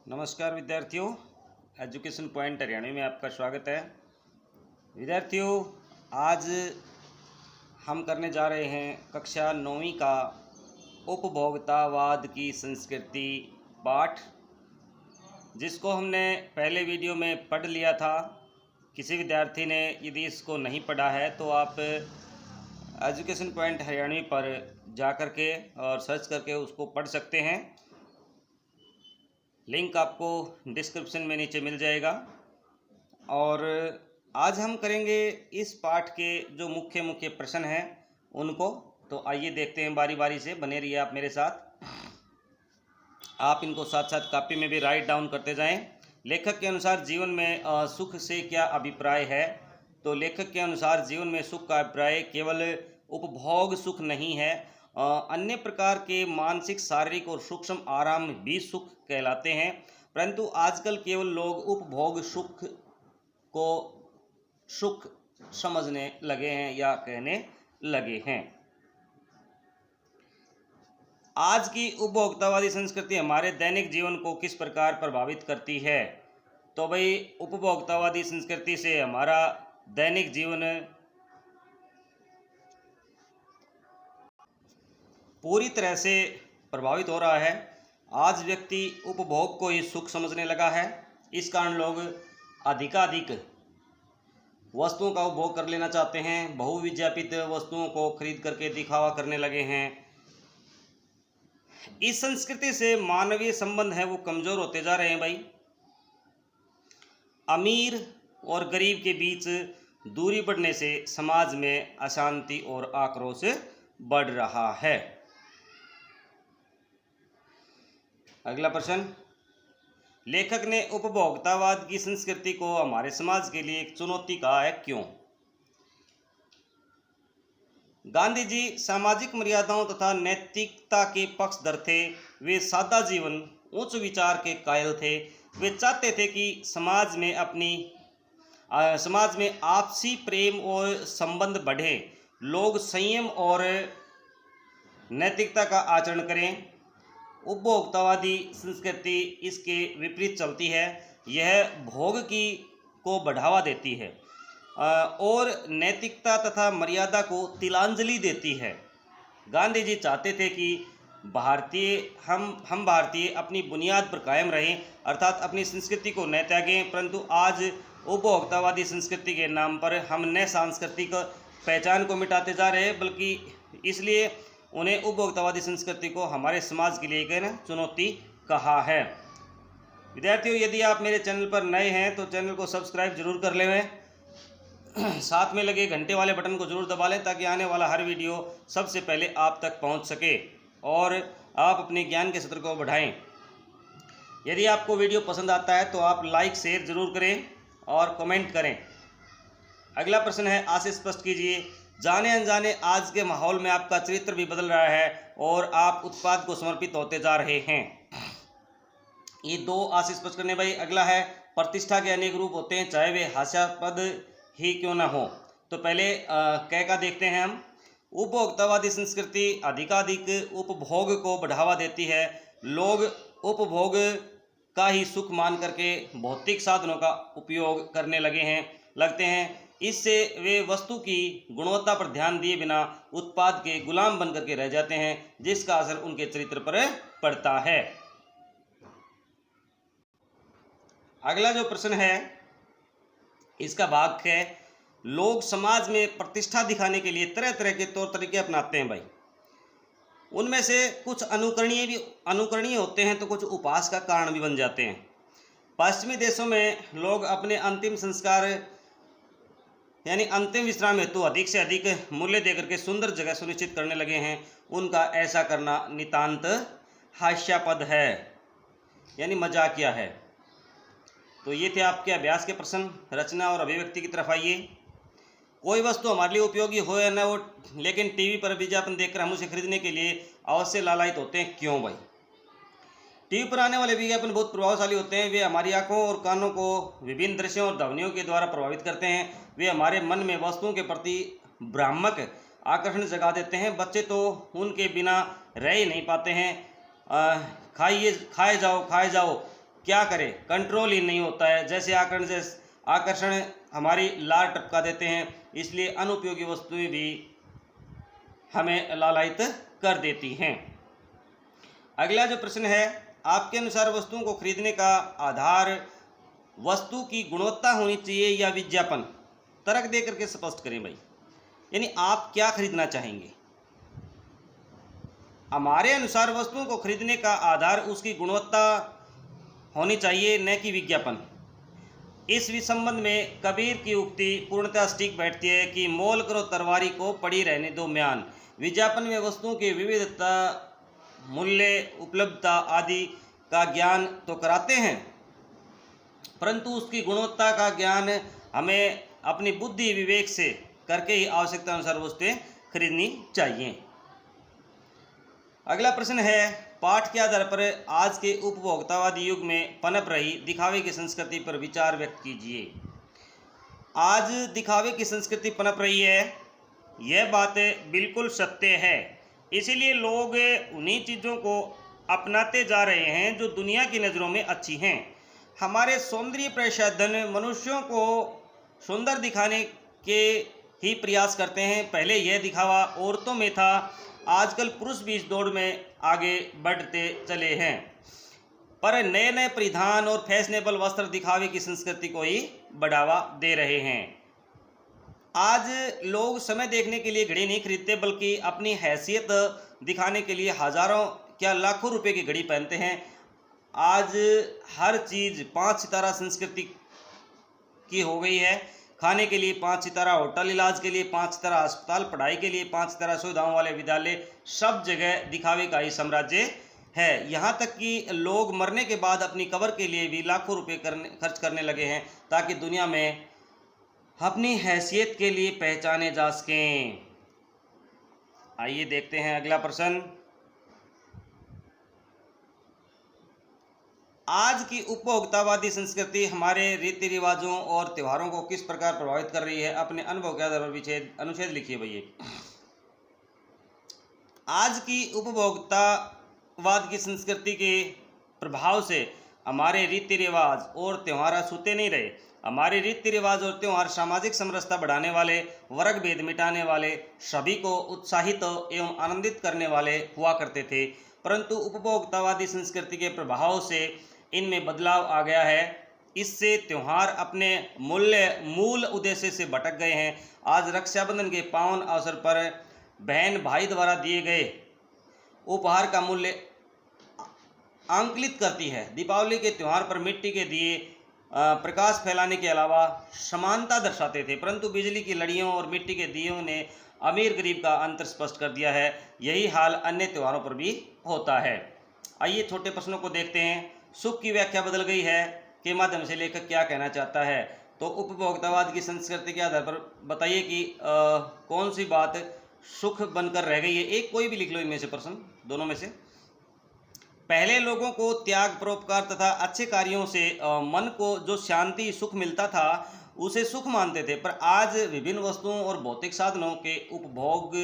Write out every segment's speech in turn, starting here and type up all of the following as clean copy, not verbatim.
नमस्कार विद्यार्थियों, education point Haryana में आपका स्वागत है। विद्यार्थियों, आज हम करने जा रहे हैं कक्षा 9वीं का उपभोक्तावाद की संस्कृति पाठ, जिसको हमने पहले वीडियो में पढ़ लिया था। किसी विद्यार्थी ने यदि इसको नहीं पढ़ा है तो आप एजुकेशन पॉइंट हरियाणवी पर जा कर के और सर्च करके उसको पढ़ सकते हैं। लिंक आपको डिस्क्रिप्शन में नीचे मिल जाएगा। और आज हम करेंगे इस पाठ के जो मुख्य मुख्य प्रश्न हैं उनको। तो आइए देखते हैं, बारी बारी से बने रहिए आप मेरे साथ। आप इनको साथ साथ कॉपी में भी राइट डाउन करते जाएं। लेखक के अनुसार जीवन में सुख से क्या अभिप्राय है? तो लेखक के अनुसार जीवन में सुख का अभिप्राय केवल उपभोग सुख नहीं है, अन्य प्रकार के मानसिक, शारीरिक और सूक्ष्म आराम भी सुख कहलाते हैं। परंतु आजकल केवल लोग उपभोग सुख को सुख समझने लगे हैं या कहने लगे हैं। आज की उपभोक्तावादी संस्कृति हमारे दैनिक जीवन को किस प्रकार प्रभावित करती है? तो भाई, उपभोक्तावादी संस्कृति से हमारा दैनिक जीवन पूरी तरह से प्रभावित हो रहा है। आज व्यक्ति उपभोग को ही सुख समझने लगा है। इस कारण लोग अधिकाधिक वस्तुओं का उपभोग कर लेना चाहते हैं। बहुविज्ञापित वस्तुओं को खरीद करके दिखावा करने लगे हैं। इस संस्कृति से मानवीय संबंध है वो कमजोर होते जा रहे हैं भाई। अमीर और गरीब के बीच दूरी बढ़ने से समाज में अशांति और आक्रोश बढ़ रहा है। अगला प्रश्न, लेखक ने उपभोक्तावाद की संस्कृति को हमारे समाज के लिए एक चुनौती कहा है, क्यों? गांधी जी सामाजिक मर्यादाओं तथा नैतिकता के पक्षधर थे। वे सादा जीवन, उच्च विचार के कायल थे। वे चाहते थे कि समाज में आपसी प्रेम और संबंध बढ़े, लोग संयम और नैतिकता का आचरण करें। उपभोक्तावादी संस्कृति इसके विपरीत चलती है। यह भोग को बढ़ावा देती है और नैतिकता तथा मर्यादा को तिलांजलि देती है। गांधी जी चाहते थे कि हम भारतीय अपनी बुनियाद पर कायम रहें, अर्थात अपनी संस्कृति को न त्यागें। परंतु आज उपभोक्तावादी संस्कृति के नाम पर हम न सांस्कृतिक पहचान को मिटाते जा रहे हैं, बल्कि इसलिए उन्हें उपभोक्तावादी संस्कृति को हमारे समाज के लिए एक चुनौती कहा है। विद्यार्थियों, यदि आप मेरे चैनल पर नए हैं तो चैनल को सब्सक्राइब जरूर कर लें। साथ में लगे घंटे वाले बटन को जरूर दबा लें ताकि आने वाला हर वीडियो सबसे पहले आप तक पहुंच सके और आप अपने ज्ञान के स्तर को बढ़ाएं। यदि आपको वीडियो पसंद आता है तो आप लाइक शेयर जरूर करें और कमेंट करें। अगला प्रश्न है, आशय स्पष्ट कीजिए। जाने अनजाने आज के माहौल में आपका चरित्र भी बदल रहा है और आप उत्पाद को समर्पित होते जा रहे हैं। ये दो आशय स्पष्ट करने भाई। अगला है, प्रतिष्ठा के अनेक रूप होते हैं, चाहे वे हास्यास्पद ही क्यों ना हो। तो पहले कै का देखते हैं हम। उपभोक्तावादी संस्कृति अधिकाधिक उपभोग को बढ़ावा देती है। लोग उपभोग का ही सुख मान करके भौतिक साधनों का उपयोग करने लगते हैं। इससे वे वस्तु की गुणवत्ता पर ध्यान दिए बिना उत्पाद के गुलाम बन करके रह जाते हैं, जिसका असर उनके चरित्र पर पड़ता है। अगला जो प्रश्न है इसका भाग है, लोग समाज में प्रतिष्ठा दिखाने के लिए तरह तरह के तौर तरीके अपनाते हैं भाई। उनमें से कुछ अनुकरणीय होते हैं तो कुछ उपहास का कारण भी बन जाते हैं। पश्चिमी देशों में लोग अपने अंतिम संस्कार यानी अंतिम विश्राम हेतु अधिक से अधिक मूल्य देकर के सुंदर जगह सुनिश्चित करने लगे हैं। उनका ऐसा करना नितांत हास्यास्पद है, यानी मजाकिया है। तो ये थे आपके अभ्यास के प्रश्न। रचना और अभिव्यक्ति की तरफ आइए। कोई वस्तु हमारे लिए उपयोगी हो या न हो, लेकिन टीवी पर विज्ञापन देखकर हम उसे खरीदने के लिए अवश्य लालायित होते हैं, क्यों भाई? टीवी पर आने वाले विज्ञापन बहुत प्रभावशाली होते हैं। वे हमारी आंखों और कानों को विभिन्न दृश्यों और ध्वनियों के द्वारा प्रभावित करते हैं। वे हमारे मन में वस्तुओं के प्रति भ्रामक आकर्षण जगा देते हैं। बच्चे तो उनके बिना रह ही नहीं पाते हैं। खाए जाओ क्या करें, कंट्रोल ही नहीं होता है। जैसे आकर्षण हमारी लार टपका देते हैं, इसलिए अनुपयोगी वस्तुएं भी हमें लालायित कर देती हैं। अगला जो प्रश्न है, आपके अनुसार वस्तुओं को खरीदने का आधार वस्तु की गुणवत्ता होनी चाहिए या विज्ञापन? तर्क दे करके स्पष्ट करें भाई, यानी आप क्या खरीदना चाहेंगे। हमारे अनुसार वस्तुओं को खरीदने का आधार उसकी गुणवत्ता होनी चाहिए, न कि विज्ञापन। इस संबंध में कबीर की उक्ति पूर्णतः सटीक बैठती है कि मोल करो तरवारी को, पड़ी रहने दो म्यान। विज्ञापन में वस्तुओं की विविधता, मूल्य, उपलब्धता आदि का ज्ञान तो कराते हैं, परंतु उसकी गुणवत्ता का ज्ञान हमें अपनी बुद्धि विवेक से करके ही आवश्यकता अनुसार वस्तुएं खरीदनी चाहिए। अगला प्रश्न है, पाठ के आधार पर आज के उपभोक्तावादी युग में पनप रही दिखावे की संस्कृति पर विचार व्यक्त कीजिए। आज दिखावे की संस्कृति पनप रही है, यह बात बिल्कुल सत्य है। इसीलिए लोग उन्हीं चीज़ों को अपनाते जा रहे हैं जो दुनिया की नज़रों में अच्छी हैं। हमारे सौंदर्य प्रसाधन मनुष्यों को सुंदर दिखाने के ही प्रयास करते हैं। पहले यह दिखावा औरतों में था, आजकल पुरुष भी इस दौड़ में आगे बढ़ते चले हैं। पर नए नए परिधान और फैशनेबल वस्त्र दिखावे की संस्कृति को ही बढ़ावा दे रहे हैं। आज लोग समय देखने के लिए घड़ी नहीं खरीदते, बल्कि अपनी हैसियत दिखाने के लिए हजारों क्या लाखों रुपए की घड़ी पहनते हैं। आज हर चीज़ 5 सितारा संस्कृति की हो गई है। खाने के लिए 5 सितारा होटल, इलाज के लिए 5 सितारा अस्पताल, पढ़ाई के लिए 5 सितारा सुविधाओं वाले विद्यालय, सब जगह दिखावे का ही साम्राज्य है। यहाँ तक कि लोग मरने के बाद अपनी कब्र के लिए भी लाखों रुपए खर्च करने लगे हैं, ताकि दुनिया में अपनी हैसियत के लिए पहचाने जा सकें। आइए देखते हैं अगला प्रश्न। आज की उपभोक्तावादी संस्कृति हमारे रीति रिवाजों और त्योहारों को किस प्रकार प्रभावित कर रही है? अपने अनुभव के आधार पर अनुच्छेद लिखिए भैया। आज की उपभोक्तावाद की संस्कृति के प्रभाव से हमारे रीति रिवाज और त्यौहार छूते नहीं रहे। हमारे रीति रिवाज और त्यौहार सामाजिक समरसता बढ़ाने वाले, वर्ग भेद मिटाने वाले, सभी को उत्साहित एवं आनंदित करने वाले हुआ करते थे, परंतु उपभोक्तावादी संस्कृति के प्रभाव से इनमें बदलाव आ गया है। इससे त्यौहार अपने मूल उद्देश्य से भटक गए हैं। आज रक्षाबंधन के पावन अवसर पर बहन भाई द्वारा दिए गए उपहार का मूल्य आंकलित करती है। दीपावली के त्यौहार पर मिट्टी के दिए प्रकाश फैलाने के अलावा समानता दर्शाते थे, परंतु बिजली की लड़ियों और मिट्टी के दियों ने अमीर गरीब का अंतर स्पष्ट कर दिया है। यही हाल अन्य त्योहारों पर भी होता है। आइए छोटे प्रश्नों को देखते हैं। सुख की व्याख्या बदल गई है के माध्यम से लेखक क्या कहना चाहता है? तो उपभोक्तावाद की संस्कृति के आधार पर बताइए कि कौन सी बात सुख बनकर रह गई है। एक कोई भी लिख लो इनमें से प्रश्न, दोनों में से। पहले लोगों को त्याग, परोपकार तथा अच्छे कार्यों से मन को जो शांति सुख मिलता था उसे सुख मानते थे, पर आज विभिन्न वस्तुओं और भौतिक साधनों के उपभोग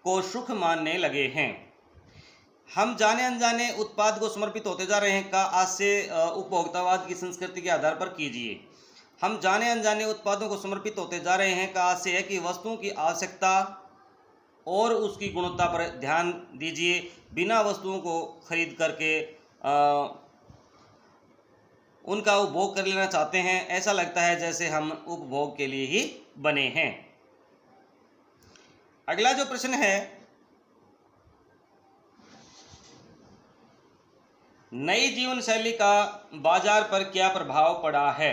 को सुख मानने लगे हैं। हम जाने अनजाने उत्पाद को समर्पित होते जा रहे हैं का आज से उपभोक्तावाद की संस्कृति के आधार पर कीजिए। हम जाने अनजाने उत्पादों को समर्पित होते जा रहे हैं का आज से है कि वस्तुओं की आवश्यकता और उसकी गुणवत्ता पर ध्यान दीजिए। बिना वस्तुओं को खरीद करके उनका उपभोग कर लेना चाहते हैं, ऐसा लगता है जैसे हम उपभोग के लिए ही बने हैं। अगला जो प्रश्न है, नई जीवन शैली का बाजार पर क्या प्रभाव पड़ा है?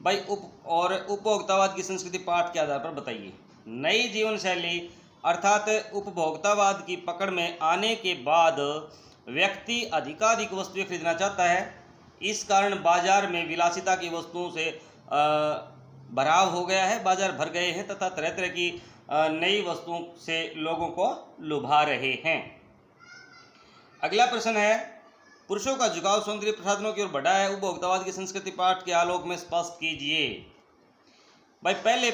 भाई उपभोक्तावाद की संस्कृति पाठ के आधार पर बताइए। नई जीवन शैली अर्थात उपभोक्तावाद की पकड़ में आने के बाद व्यक्ति अधिकाधिक वस्तुएं खरीदना चाहता है। इस कारण बाजार में विलासिता की वस्तुओं से भराव हो गया है, बाजार भर गए हैं तथा तरह तरह की नई वस्तुओं से लोगों को लुभा रहे हैं। अगला प्रश्न है, पुरुषों का झुकाव सौंदर्य प्रसाधनों की ओर बढ़ा है, उपभोक्तावाद की संस्कृति पाठ के आलोक में स्पष्ट कीजिए। भाई पहले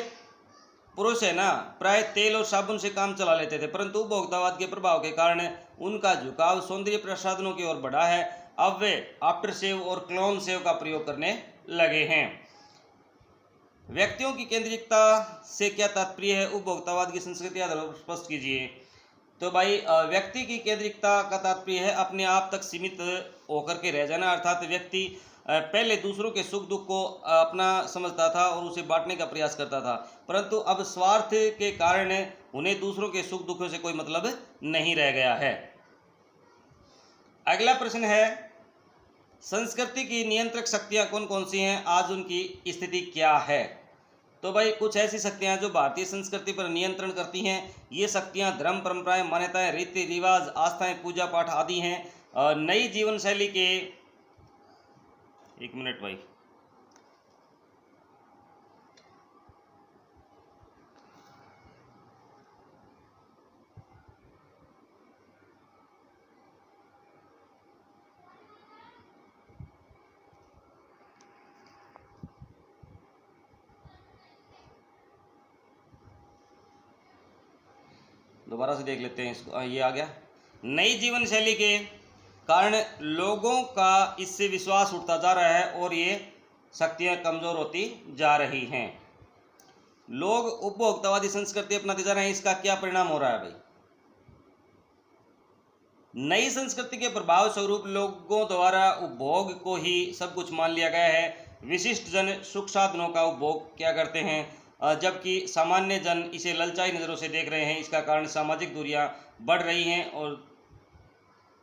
पुरुष है ना, प्राय तेल और साबुन से काम चला लेते थे, परंतु उपभोक्तावाद के प्रभाव के कारण उनका झुकाव सौंदर्य प्रसाधनों की ओर बढ़ा है। अब वे आफ्टर सेव और क्लोन सेव का प्रयोग करने लगे हैं। व्यक्तियों की केंद्रिकता से क्या तात्पर्य है? उपभोक्तावाद की संस्कृति आधार पर स्पष्ट कीजिए। तो भाई व्यक्ति की केंद्रिकता का तात्पर्य है अपने आप तक सीमित होकर के रह जाना, अर्थात व्यक्ति पहले दूसरों के सुख दुख को अपना समझता था और उसे बांटने का प्रयास करता था, परंतु अब स्वार्थ के कारण उन्हें दूसरों के सुख दुखों से कोई मतलब नहीं रह गया है। अगला प्रश्न है, संस्कृति की नियंत्रक शक्तियां कौन कौन सी हैं, आज उनकी स्थिति क्या है? तो भाई कुछ ऐसी शक्तियां जो भारतीय संस्कृति पर नियंत्रण करती हैं। ये शक्तियां धर्म, परंपराएं, मान्यताएं, रीति रिवाज, आस्थाएं, पूजा पाठ आदि हैं। नई जीवन शैली के, एक मिनट भाई, दोबारा से देख लेते हैं इसको। ये आ गया। नई जीवन शैली के कारण लोगों का इससे विश्वास उठता जा रहा है और ये शक्तियां कमज़ोर होती जा रही हैं। लोग उपभोक्तावादी संस्कृति अपनाते जा रहे हैं, इसका क्या परिणाम हो रहा है भाई? नई संस्कृति के प्रभाव स्वरूप लोगों द्वारा उपभोग को ही सब कुछ मान लिया गया है। विशिष्ट जन सुख साधनों का उपभोग क्या करते हैं, जबकि सामान्य जन इसे ललचाई नज़रों से देख रहे हैं। इसका कारण सामाजिक दूरियां बढ़ रही हैं और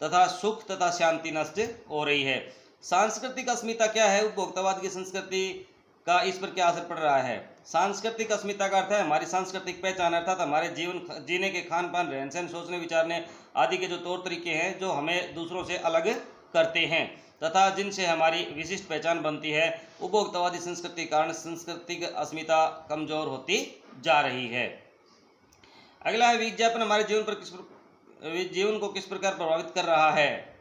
तथा सुख तथा शांति नष्ट हो रही है। सांस्कृतिक अस्मिता क्या है? उपभोक्तावाद की संस्कृति का इस पर क्या असर पड़ रहा है? सांस्कृतिक अस्मिता का अर्थ है हमारी सांस्कृतिक पहचान, अर्थात हमारे जीवन जीने के खान पान, रहन सहन, सोचने विचारने आदि के जो तौर तरीके हैं जो हमें दूसरों से अलग करते हैं तथा जिनसे हमारी विशिष्ट पहचान बनती है। उपभोक्तावादी संस्कृति के कारण सांस्कृतिक अस्मिता कमजोर होती जा रही है। अगला है, विज्ञापन हमारे जीवन को किस प्रकार प्रभावित कर रहा है?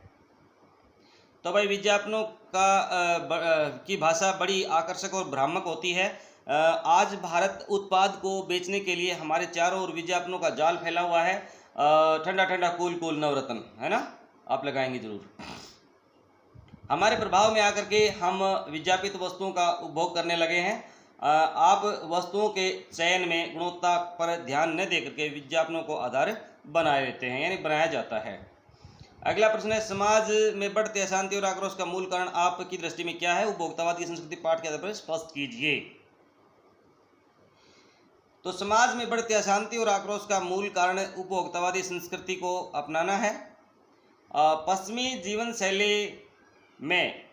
तो भाई विज्ञापनों की भाषा बड़ी आकर्षक और भ्रामक होती है। आज भारत उत्पाद को बेचने के लिए हमारे चारों ओर विज्ञापनों का जाल फैला हुआ है। ठंडा ठंडा कूल कूल नवरत्न, है ना, आप लगाएंगे जरूर। हमारे प्रभाव में आकर के हम विज्ञापित वस्तुओं का उपभोग करने लगे हैं। आप वस्तुओं के चयन में गुणवत्ता पर ध्यान न देकर के विज्ञापनों को आधार बनाए रहते हैं, यानी बनाया जाता है। अगला प्रश्न है, समाज में बढ़ते अशांति और आक्रोश का मूल कारण आपकी दृष्टि में क्या है? उपभोक्तावाद की संस्कृति पाठ के आधार पर स्पष्ट कीजिए। तो समाज में बढ़ते अशांति और आक्रोश का मूल कारण उपभोक्तावादी संस्कृति को अपनाना है। पश्चिमी जीवन शैली में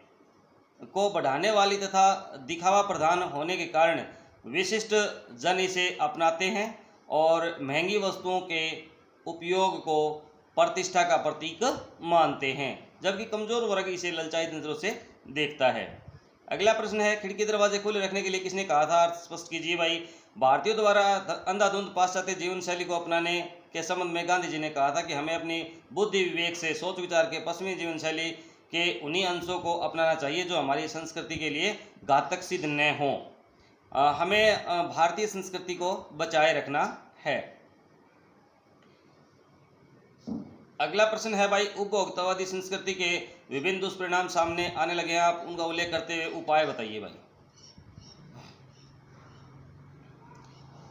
को बढ़ाने वाली तथा दिखावा प्रधान होने के कारण विशिष्ट जन इसे अपनाते हैं और महंगी वस्तुओं के उपयोग को प्रतिष्ठा का प्रतीक मानते हैं, जबकि कमजोर वर्ग इसे ललचाई नजरों से देखता है। अगला प्रश्न है, खिड़की दरवाजे खुले रखने के लिए किसने कहा था? अर्थ स्पष्ट कीजिए भाई। भारतीयों द्वारा अंधाधुंध पाश्चात्य जीवन शैली को अपनाने के संबंध में गांधी जी ने कहा था कि हमें अपनी बुद्धि विवेक से सोच विचार के पश्चिमी जीवन शैली के उन्हीं अंशों को अपनाना चाहिए जो हमारी संस्कृति के लिए घातक सिद्ध न हों। हमें भारतीय संस्कृति को बचाए रखना है। अगला प्रश्न है भाई, उपभोक्तावादी संस्कृति के विभिन्न दुष्परिणाम सामने आने लगे हैं, आप उनका उल्लेख करते हुए उपाय बताइए भाई।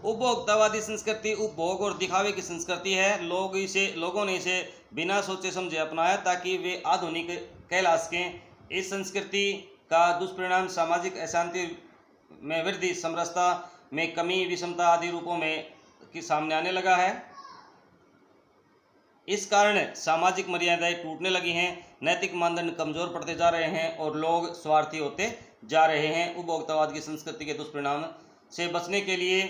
उपभोक्तावादी संस्कृति उपभोग और दिखावे की संस्कृति है। लोगों ने इसे बिना सोचे समझे अपनाया ताकि वे आधुनिक कहला सकें। इस संस्कृति का दुष्परिणाम सामाजिक अशांति में वृद्धि, समरसता में कमी, विषमता आदि रूपों में की सामने आने लगा है। इस कारण सामाजिक मर्यादाएं टूटने लगी हैं, नैतिक मानदंड कमजोर पड़ते जा रहे हैं और लोग स्वार्थी होते जा रहे हैं। उपभोक्तावाद की संस्कृति के दुष्परिणाम से बचने के लिए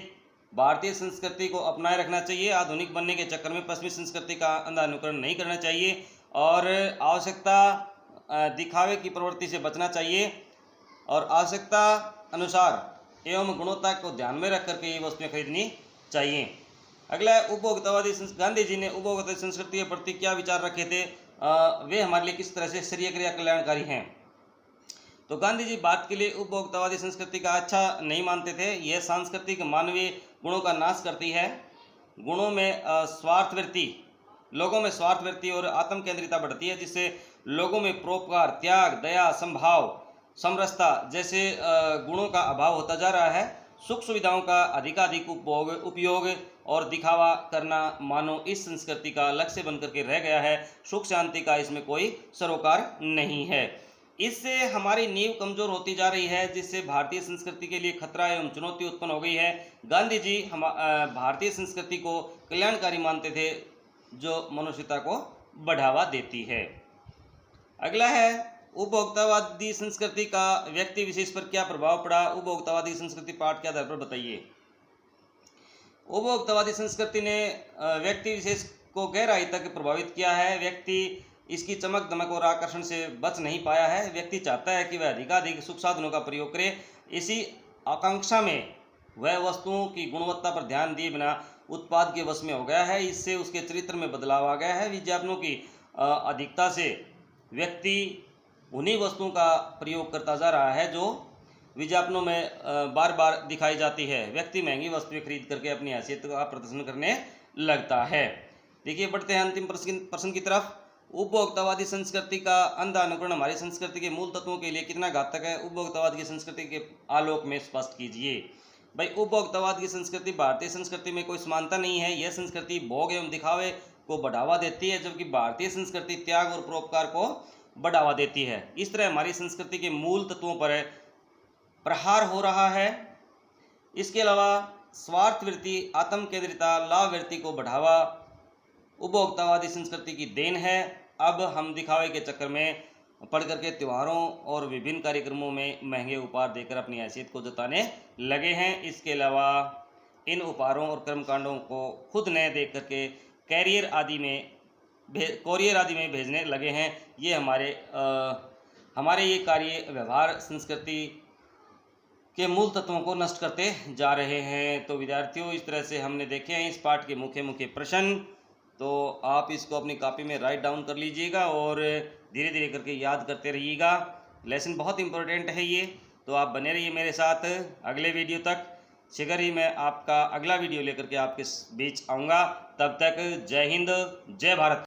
भारतीय संस्कृति को अपनाए रखना चाहिए। आधुनिक बनने के चक्कर में पश्चिमी संस्कृति का अंधा अनुकरण नहीं करना चाहिए और आवश्यकता दिखावे की प्रवृत्ति से बचना चाहिए और आवश्यकता अनुसार एवं गुणवत्ता को ध्यान में रख करके ये वस्तुएं खरीदनी चाहिए। अगला है, उपभोक्तावादी गांधी जी ने उपभोक्तावादी संस्कृति के प्रति क्या विचार रखे थे? वे हमारे लिए किस तरह से श्रेय क्रिया कल्याणकारी हैं? तो गांधी जी बात के लिए उपभोक्तावादी संस्कृति का अच्छा नहीं मानते थे। यह सांस्कृतिक मानवीय गुणों का नाश करती है। गुणों में स्वार्थवृत्ति, लोगों में स्वार्थवृत्ति और आत्म केंद्रिता बढ़ती है, जिससे लोगों में परोपकार, त्याग, दया, समभाव, समरसता जैसे गुणों का अभाव होता जा रहा है। सुख सुविधाओं का अधिकाधिक उपयोग और दिखावा करना मानो इस संस्कृति का लक्ष्य बनकर के रह गया है। सुख शांति का इसमें कोई सरोकार नहीं है। इससे हमारी नींव कमजोर होती जा रही है, जिससे भारतीय संस्कृति के लिए खतरा एवं चुनौती उत्पन्न हो गई है। गांधी जी भारतीय संस्कृति को कल्याणकारी मानते थे, जो मनुष्यता को बढ़ावा देती है। अगला है उपभोक्तावादी संस्कृति का व्यक्ति विशेष पर क्या प्रभाव पड़ा। उपभोक्तावादी संस्कृति पाठ के आधार पर बताइए। उपभोक्तावादी संस्कृति ने व्यक्ति विशेष को गहराई तक प्रभावित किया है। व्यक्ति इसकी चमक दमक और आकर्षण से बच नहीं पाया है। व्यक्ति चाहता है कि वह अधिकाधिक सुख साधनों का प्रयोग करे। इसी आकांक्षा में वह वस्तुओं की गुणवत्ता पर ध्यान दिए बिना उत्पाद के वश में हो गया है। इससे उसके चरित्र में बदलाव आ गया है। विज्ञापनों की अधिकता से व्यक्ति उन्हीं वस्तुओं का प्रयोग करता जा रहा है जो विज्ञापनों में बार बार दिखाई जाती है। व्यक्ति महंगी वस्तुएं खरीद करके अपनी हैसियत का प्रदर्शन करने लगता है। देखिए, बढ़ते हैं अंतिम प्रश्न की तरफ। उपभोक्तावादी संस्कृति का अंधा अनुकरण हमारी संस्कृति के मूल तत्वों के लिए कितना घातक है, उपभोक्तावाद की संस्कृति के आलोक में स्पष्ट कीजिए। भाई, उपभोक्तावाद की संस्कृति भारतीय संस्कृति में कोई समानता नहीं है। यह संस्कृति भोग एवं दिखावे को बढ़ावा देती है, जबकि भारतीय संस्कृति त्याग और परोपकार को बढ़ावा देती है। इस तरह हमारी संस्कृति के मूल तत्वों पर प्रहार हो रहा है। इसके अलावा स्वार्थवृत्ति, आत्म केंद्रिता, लाभवृत्ति को बढ़ावा उपभोक्तावादी संस्कृति की देन है। अब हम दिखावे के चक्कर में पड़ करके त्योहारों और विभिन्न कार्यक्रमों में महंगे उपहार देकर अपनी हैसियत को जताने लगे हैं। इसके अलावा इन उपहारों और कर्मकांडों को खुद न देख करके कोरियर आदि में भेजने लगे हैं। ये हमारे ये कार्य व्यवहार संस्कृति के मूल तत्वों को नष्ट करते जा रहे हैं। तो विद्यार्थियों, इस तरह से हमने देखे हैं इस पाठ के मुख्य प्रश्न। तो आप इसको अपनी कॉपी में राइट डाउन कर लीजिएगा और धीरे धीरे करके याद करते रहिएगा। लेसन बहुत इंपॉर्टेंट है ये, तो आप बने रहिए मेरे साथ अगले वीडियो तक। शीघ्र ही मैं आपका अगला वीडियो लेकर के आपके बीच आऊँगा। तब तक जय हिंद, जय भारत।